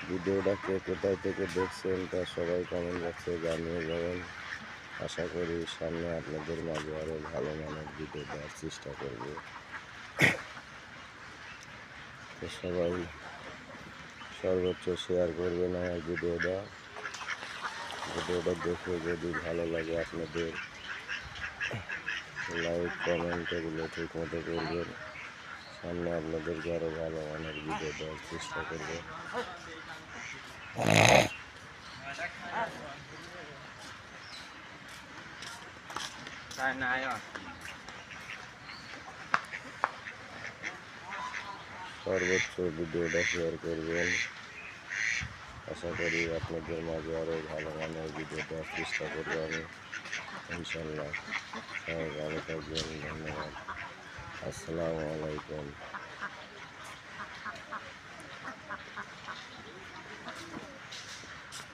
ভিডিওটা কে কোথায় থেকে দেখছেন তা সবাই কমেন্ট বক্সে জানিয়ে যাবেন। আশা করি সামনে আপনাদের মাঝে আরও ভালো মানের ভিডিও দেওয়ার চেষ্টা করব। তো সবাই সর্বোচ্চ শেয়ার করবেন আমার ভিডিওটা দেখে যদি ভালো লাগে আপনাদের লাইক কমেন্ট এগুলো ঠিক মতো করবেন। সামনে আপনাদেরকে আরও ভালো মানের ভিডিও দেওয়ার চেষ্টা করব। সর্বোচ্চ ভিডিওটা শেয়ার করবেন। আশা করি আপনাদের মাঝে আরও ভালো মানের ভিডিও দেওয়ার চেষ্টা করবো আমি, ইনশাল্লাহ। সবাই ভালো থাকবেন, ধন্যবাদ। আসসালামু আলাইকুম।